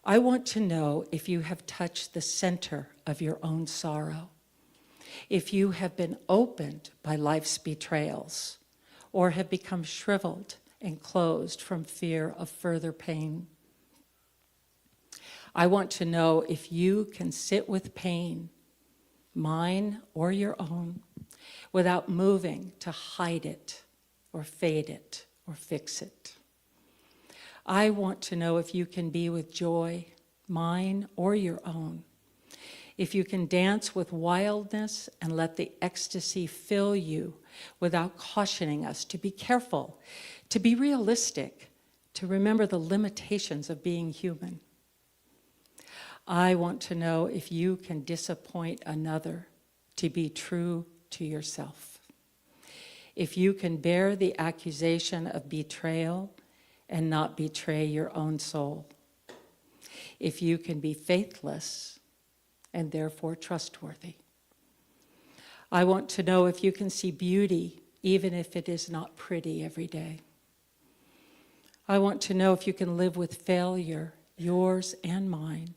I want to know if you have touched the center of your own sorrow, if you have been opened by life's betrayals, or have become shriveled and closed from fear of further pain. I want to know if you can sit with pain, mine or your own, without moving to hide it or fade it or fix it. I want to know if you can be with joy, mine or your own, if you can dance with wildness and let the ecstasy fill you without cautioning us to be careful, to be realistic, to remember the limitations of being human. I want to know if you can disappoint another to be true to yourself. If you can bear the accusation of betrayal and not betray your own soul. If you can be faithless and therefore trustworthy. I want to know if you can see beauty even if it is not pretty every day. I want to know if you can live with failure, yours and mine,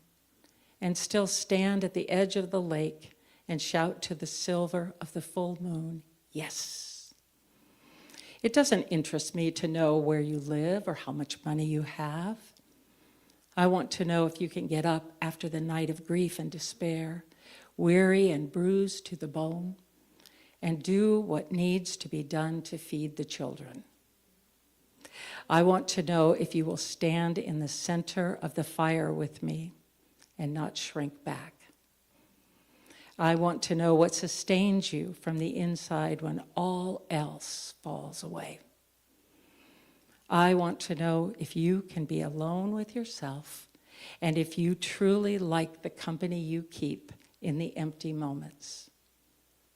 and still stand at the edge of the lake and shout to the silver of the full moon, yes. It doesn't interest me to know where you live or how much money you have. I want to know if you can get up after the night of grief and despair, weary and bruised to the bone, and do what needs to be done to feed the children. I want to know if you will stand in the center of the fire with me and not shrink back. I want to know what sustains you from the inside when all else falls away. I want to know if you can be alone with yourself and if you truly like the company you keep in the empty moments.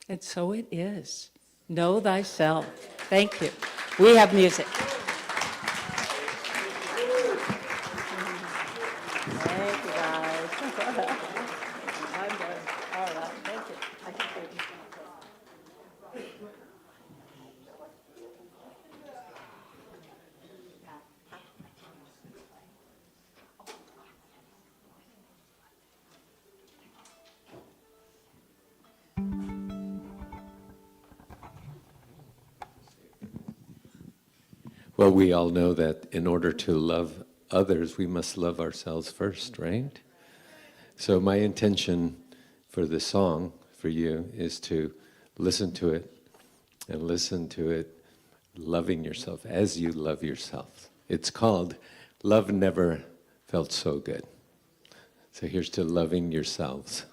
And so it is. Know thyself. Thank you. We have music. Thank you, guys. I'm good. All right. Thank you. I can take it. Well, we all know that in order to love others, we must love ourselves first, right? So my intention for the song for you is to listen to it and listen to it loving yourself as you love yourself. It's called Love Never Felt So Good. So here's to loving yourselves.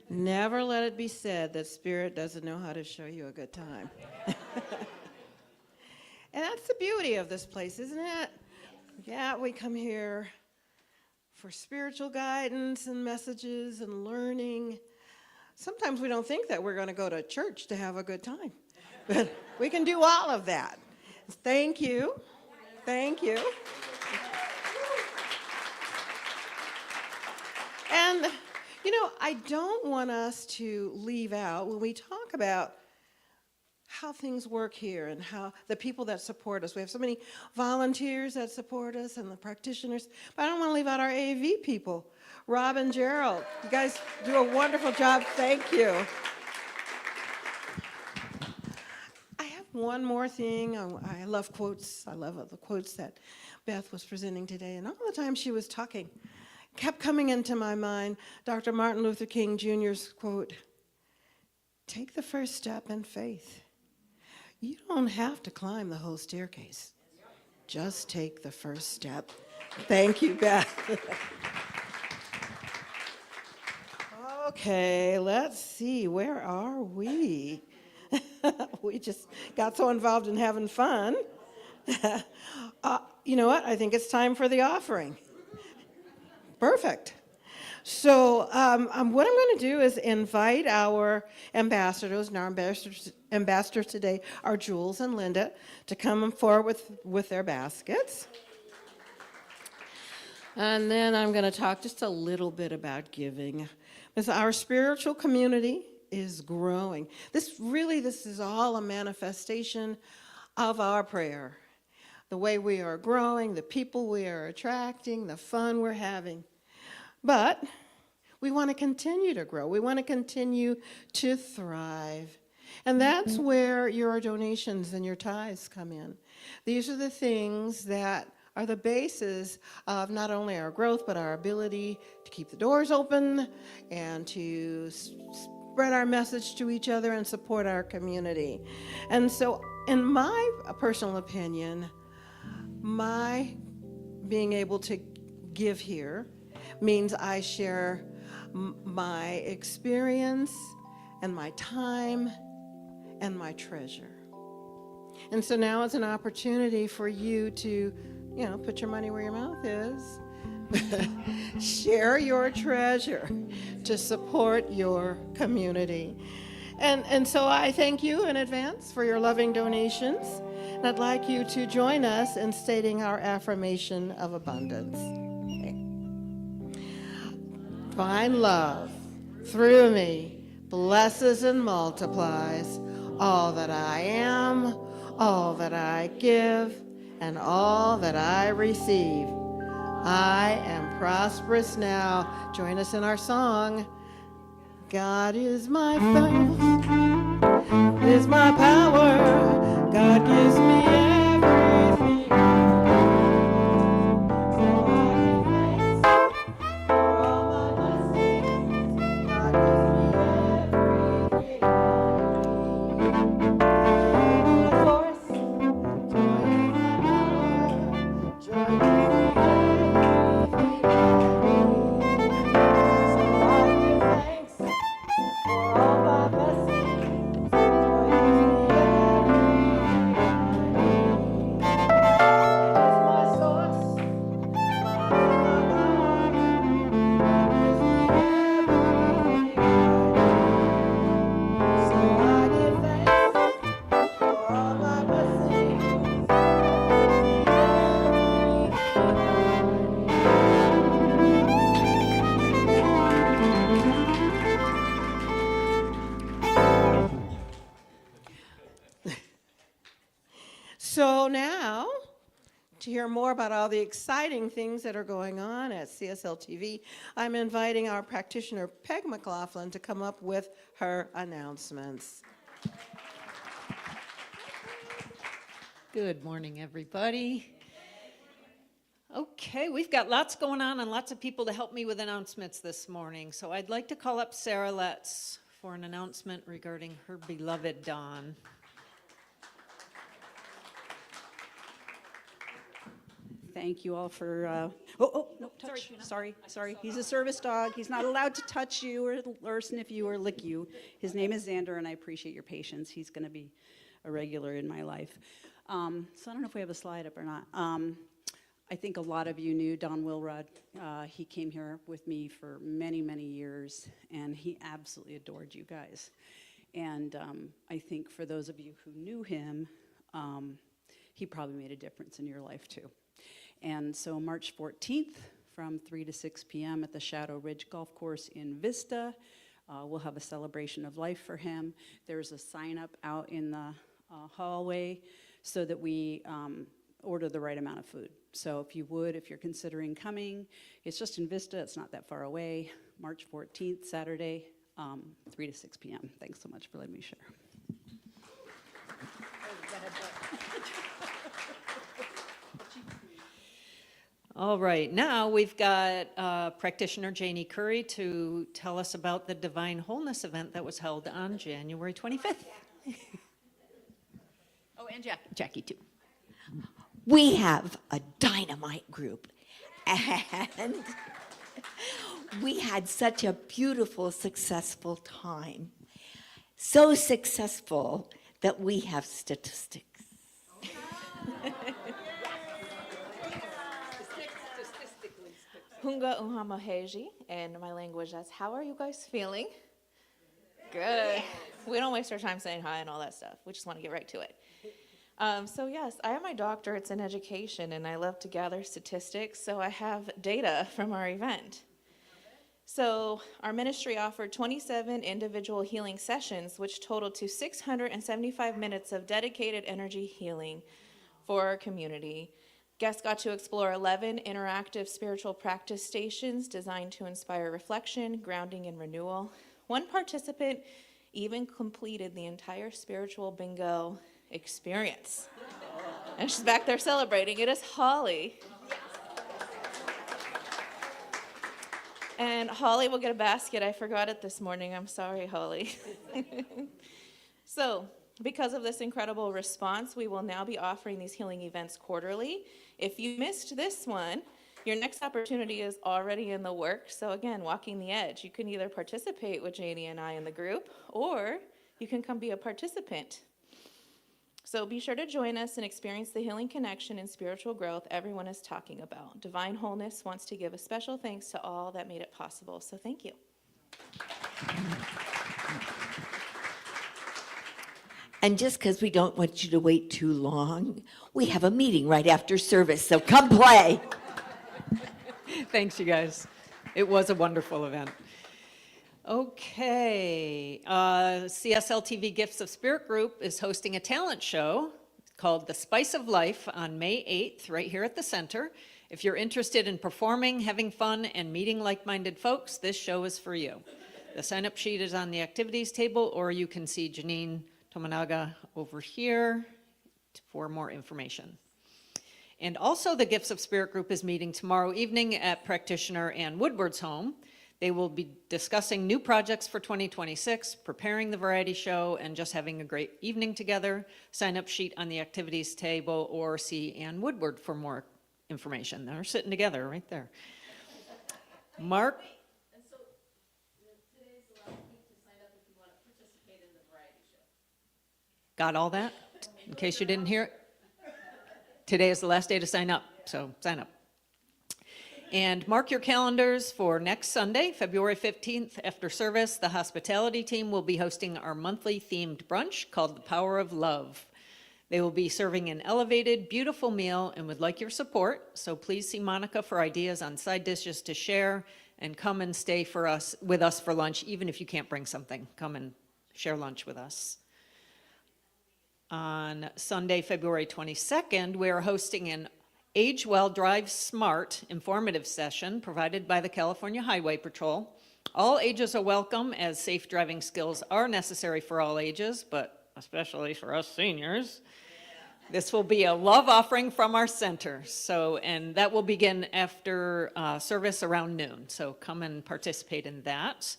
Never let it be said that Spirit doesn't know how to show you a good time. And that's the beauty of this place, isn't it? Yeah, we come here for spiritual guidance and messages and learning. Sometimes we don't think that we're going to go to church to have a good time, but we can do all of that. Thank you. Thank you. And, you know, I don't want us to leave out, when we talk about how things work here and how the people that support us. We have so many volunteers that support us and the practitioners, but I don't want to leave out our AV people. Rob and Gerald, you guys do a wonderful job. Thank you. I have one more thing. I love quotes. I love the quotes that Beth was presenting today, and all the time she was talking, kept coming into my mind Dr. Martin Luther King Jr.'s quote, "Take the first step in faith. You don't have to climb the whole staircase. Just take the first step." Thank you, Beth. Okay, let's see, where are we? We just got so involved in having fun. You know what? I think it's time for the offering. Perfect. So what I'm going to do is invite our ambassadors, and our ambassadors today are Jules and Linda, to come forward with their baskets. And then I'm going to talk just a little bit about giving. Because our spiritual community is growing. This is all a manifestation of our prayer. The way we are growing, the people we are attracting, the fun we're having. But we want to continue to grow. We want to continue to thrive. And that's where your donations and your tithes come in. These are the things that are the basis of not only our growth, but our ability to keep the doors open and to spread our message to each other and support our community. And so, in my personal opinion, my being able to give here means I share my experience and my time and my treasure. And so now it's an opportunity for you to, put your money where your mouth is. Share your treasure to support your community. And so I thank you in advance for your loving donations. And I'd like you to join us in stating our affirmation of abundance. Divine love through me blesses and multiplies all that I am, all that I give, and all that I receive. I am prosperous now. Join us in our song. God is my faith, is my power. God gives me everything. So now, to hear more about all the exciting things that are going on at CSL TV, I'm inviting our practitioner, Peg McLaughlin, to come up with her announcements. Good morning, everybody. Okay, we've got lots going on and lots of people to help me with announcements this morning. So I'd like to call up Sarah Letts for an announcement regarding her beloved Don. Thank you all for, no, touch. Sorry. He's a service dog. He's not allowed to touch you or sniff you or lick you. His name is Xander, and I appreciate your patience. He's going to be a regular in my life. So I don't know if we have a slide up or not. I think a lot of you knew Don Wilrod. He came here with me for many, many years, and he absolutely adored you guys. And I think for those of you who knew him, he probably made a difference in your life too. And so March 14th from 3 to 6 p.m. at the Shadow Ridge Golf Course in Vista, we'll have a celebration of life for him. There's a sign up out in the hallway so that we order the right amount of food. So if you're considering coming, it's just in Vista, it's not that far away. March 14th, Saturday, 3 to 6 p.m. Thanks so much for letting me share. All right, now we've got practitioner Janie Curry to tell us about the Divine Wholeness event that was held on January 25th. Oh, and Jackie too. We have a dynamite group, and we had such a beautiful, successful time. So successful that we have statistics. Hunga Uhamaheji, and my language that's how are you guys feeling? Good. We don't waste our time saying hi and all that stuff. We just want to get right to it. So yes, I have my doctorates in education and I love to gather statistics, so I have data from our event. So our ministry offered 27 individual healing sessions, which totaled to 675 minutes of dedicated energy healing for our community. Guests got to explore 11 interactive spiritual practice stations designed to inspire reflection, grounding, and renewal. One participant even completed the entire spiritual bingo experience. And she's back there celebrating. It is Holly. And Holly will get a basket. I forgot it this morning. I'm sorry, Holly. So, because of this incredible response, we will now be offering these healing events quarterly. If you missed this one, your next opportunity is already in the works. So again, walking the edge. You can either participate with Janie and I in the group, or you can come be a participant. So be sure to join us and experience the healing connection and spiritual growth everyone is talking about. Divine Wholeness wants to give a special thanks to all that made it possible. So thank you. And just because we don't want you to wait too long, we have a meeting right after service, so come play. Thanks, you guys. It was a wonderful event. Okay, CSL TV Gifts of Spirit Group is hosting a talent show called The Spice of Life on May 8th, right here at the center. If you're interested in performing, having fun, and meeting like-minded folks, this show is for you. The sign-up sheet is on the activities table, or you can see Janine Tominaga over here for more information. And also the Gifts of Spirit group is meeting tomorrow evening at practitioner Ann Woodward's home. They will be discussing new projects for 2026, preparing the variety show, and just having a great evening together. Sign up sheet on the activities table, or see Ann Woodward for more information. They're sitting together right there. Mark? Got all that? In case you didn't hear it? Today is the last day to sign up, so sign up. And mark your calendars for next Sunday, February 15th, after service. The hospitality team will be hosting our monthly themed brunch called The Power of Love. They will be serving an elevated, beautiful meal and would like your support, so please see Monica for ideas on side dishes to share, and come and stay with us for lunch, even if you can't bring something. Come and share lunch with us. On Sunday, February 22nd, we are hosting an Age Well, Drive Smart informative session provided by the California Highway Patrol. All ages are welcome, as safe driving skills are necessary for all ages, but especially for us seniors. This will be a love offering from our center, and that will begin after service around noon, so come and participate in that.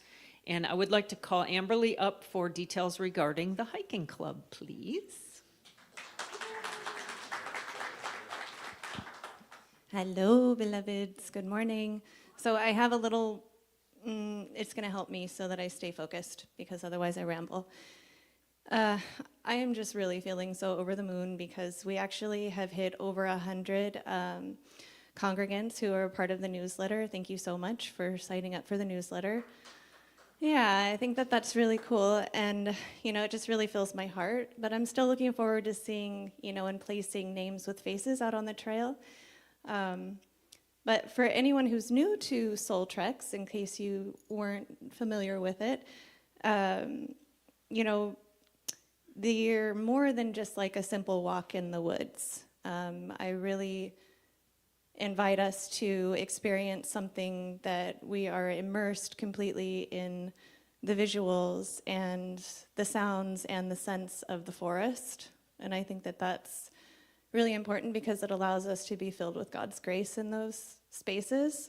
And I would like to call Amberly up for details regarding the hiking club, please. Hello, beloveds. Good morning. So I have a little, it's going to help me so that I stay focused, because otherwise I ramble. I am just really feeling so over the moon, because we actually have hit over 100 congregants who are part of the newsletter. Thank you so much for signing up for the newsletter. Yeah, I think that that's really cool, and, it just really fills my heart. But I'm still looking forward to seeing, and placing names with faces out on the trail. But for anyone who's new to Soul Treks, in case you weren't familiar with it, they're more than just like a simple walk in the woods. I really invite us to experience something that we are immersed completely in the visuals and the sounds and the sense of the forest. And I think that that's really important, because it allows us to be filled with God's grace in those spaces.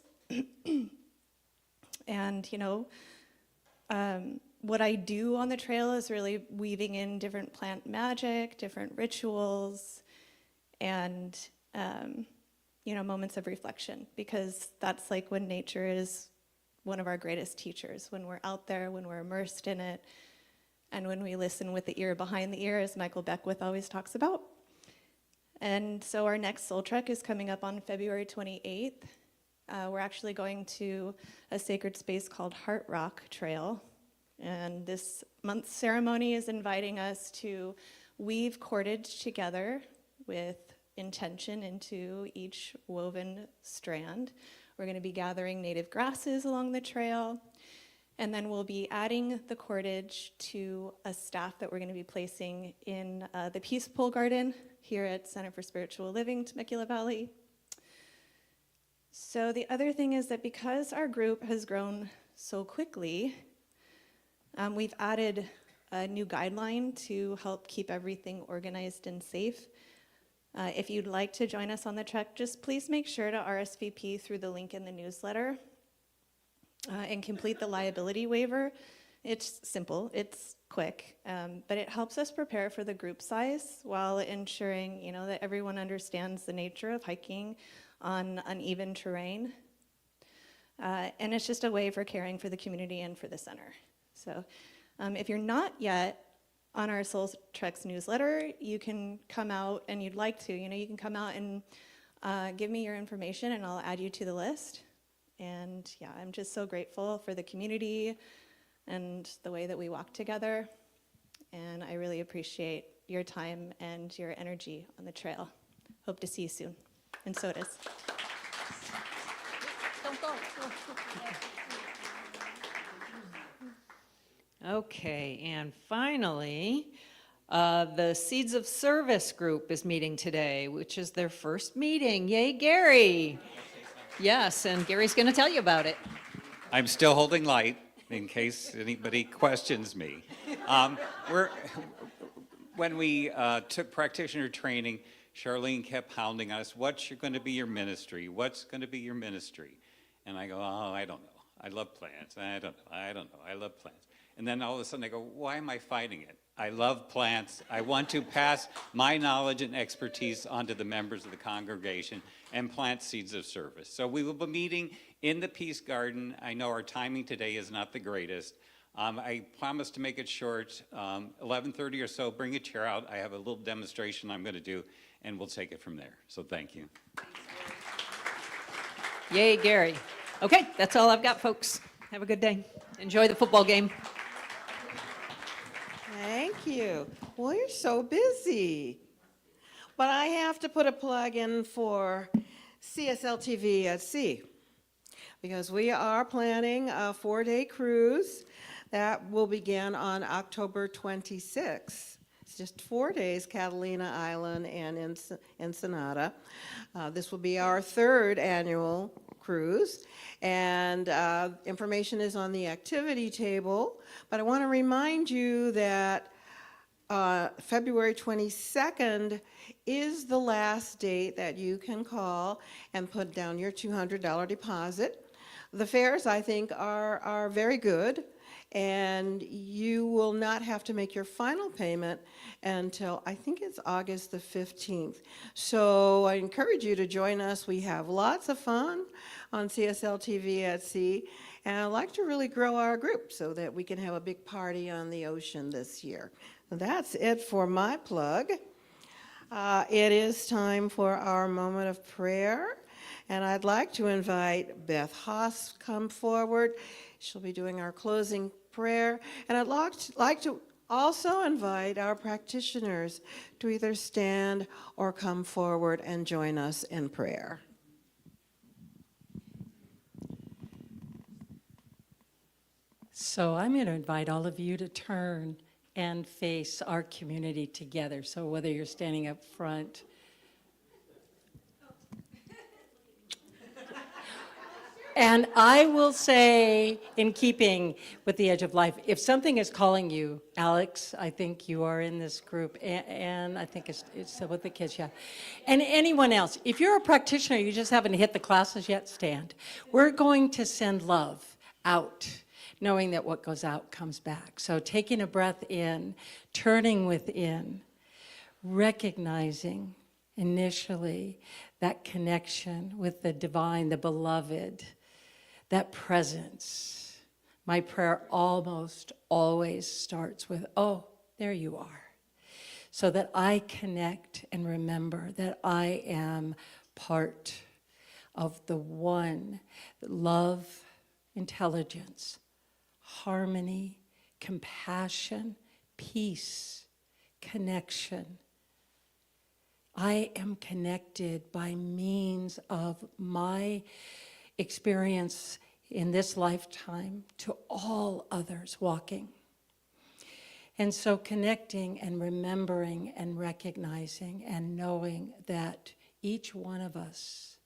And, what I do on the trail is really weaving in different plant magic, different rituals, and moments of reflection, because that's like when nature is one of our greatest teachers, when we're out there, when we're immersed in it, and when we listen with the ear behind the ear, as Michael Beckwith always talks about. And so our next Soul Trek is coming up on February 28th. We're actually going to a sacred space called Heart Rock Trail, and this month's ceremony is inviting us to weave cordage together with intention into each woven strand. We're going to be gathering native grasses along the trail, and then we'll be adding the cordage to a staff that we're going to be placing in the Peace Pole Garden here at Center for Spiritual Living, Temecula Valley. So the other thing is that because our group has grown so quickly, we've added a new guideline to help keep everything organized and safe. If you'd like to join us on the trek, just please make sure to RSVP through the link in the newsletter and complete the liability waiver. It's simple, it's quick, but it helps us prepare for the group size while ensuring, that everyone understands the nature of hiking on uneven terrain. And it's just a way for caring for the community and for the center. So if you're not yet on our Soul Treks newsletter, you can come out, and you'd like to, you can come out and give me your information, and I'll add you to the list. And yeah, I'm just so grateful for the community and the way that we walk together. And I really appreciate your time and your energy on the trail. Hope to see you soon. And so it is. Don't go. Okay, and finally, the Seeds of Service group is meeting today, which is their first meeting. Yay, Gary! Yes, and Gary's going to tell you about it. I'm still holding light in case anybody questions me. When we took practitioner training, Charlene kept hounding us, what's going to be your ministry? What's going to be your ministry? And I go, oh, I don't know. I love plants. I don't know. I love plants. And then all of a sudden I go, why am I fighting it? I love plants. I want to pass my knowledge and expertise onto the members of the congregation and plant seeds of service. So we will be meeting in the Peace Garden. I know our timing today is not the greatest. I promise to make it short, 11:30 or so, bring a chair out. I have a little demonstration I'm going to do, and we'll take it from there. So thank you. Yay, Gary. Okay, that's all I've got, folks. Have a good day. Enjoy the football game. Thank you. Well, you're so busy. But I have to put a plug in for CSL TV at Sea, because we are planning a 4-day cruise that will begin on October 26th It's just 4 days, Catalina Island and Ensenada. This will be our 3rd annual cruise, and information is on the activity table. But I want to remind you that February 22nd is the last date that you can call and put down your $200 deposit. The fares, I think, are very good, and you will not have to make your final payment until, I think it's August the 15th. So I encourage you to join us. We have lots of fun on CSL TV at Sea, and I'd like to really grow our group so that we can have a big party on the ocean this year. That's it for my plug. It is time for our moment of prayer, and I'd like to invite Beth Haase come forward. She'll be doing our closing prayer, and I'd like to also invite our practitioners to either stand or come forward and join us in prayer. So I'm going to invite all of you to turn and face our community together. So whether you're standing up front, and I will say, in keeping with the edge of life, if something is calling you, Alex, I think you are in this group, and I think it's with the kids, yeah. And anyone else, if you're a practitioner, you just haven't hit the classes yet, stand. We're going to send love out, knowing that what goes out comes back. So taking a breath in, turning within, recognizing initially that connection with the divine, the beloved, that presence. My prayer almost always starts with, oh, there you are. So that I connect and remember that I am part of the one, love, intelligence, harmony, compassion, peace, connection. I am connected by means of my experience in this lifetime to all others walking. And so connecting and remembering and recognizing and knowing that each one of us,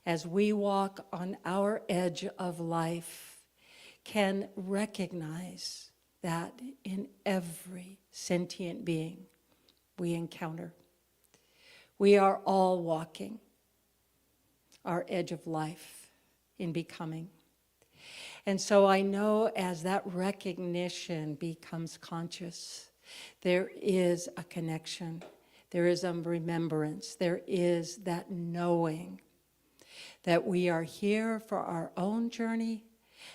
as we walk on our edge of life, can recognize that in every sentient being we encounter. We are all walking our edge of life in becoming. And so I know as that recognition becomes conscious, there is a connection, there is a remembrance, there is that knowing that we are here for our own journey,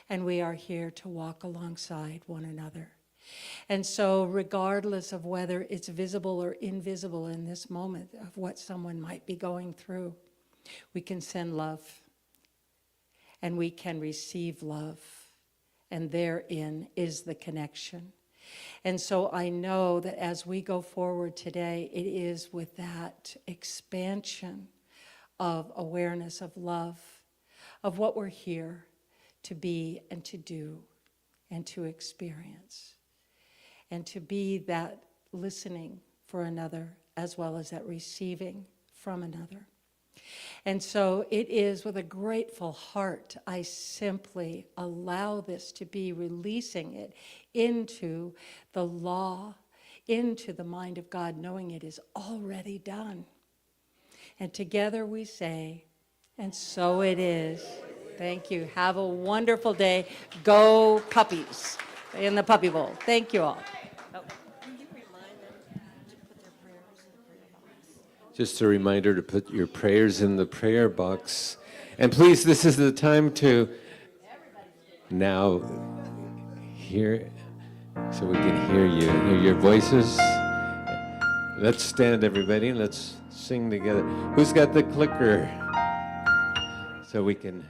and we are here to walk alongside one another. And so regardless of whether it's visible or invisible in this moment of what someone might be going through, we can send love, and we can receive love, and therein is the connection. And so I know that as we go forward today, it is with that expansion of awareness of love, of what we're here to be and to do and to experience, and to be that listening for another as well as that receiving from another. And so it is with a grateful heart I simply allow this to be, releasing it into the law, into the mind of God, knowing it is already done. And together we say, and so it is. Thank you. Have a wonderful day. Go puppies in the puppy bowl. Thank you all. Just a reminder to put your prayers in the prayer box. And please, this is the time to now hear, so we can hear you, hear your voices. Let's stand, everybody, and let's sing together. Who's got the clicker? So we can,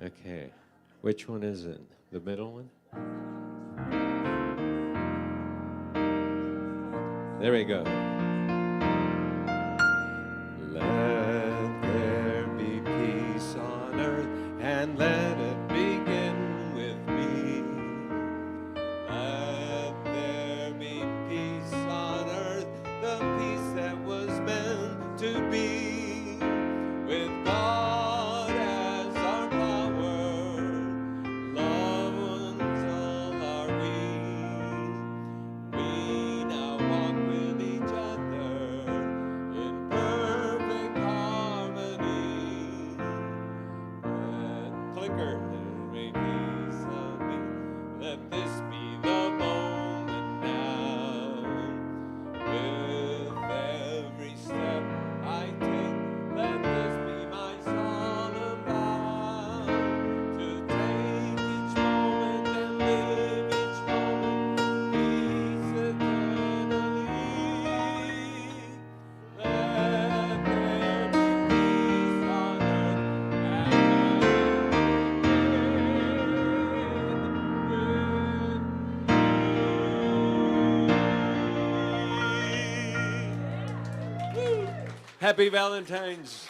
okay. Which one is it? The middle one? There we go. Let there be peace on earth, and let it begin with me. Let there be peace on let this be the moment now. With every step I take, let this be my solemn vow. To take each moment and live each moment peace eternally. Let there be peace on earth and heaven with me. Happy Valentine's.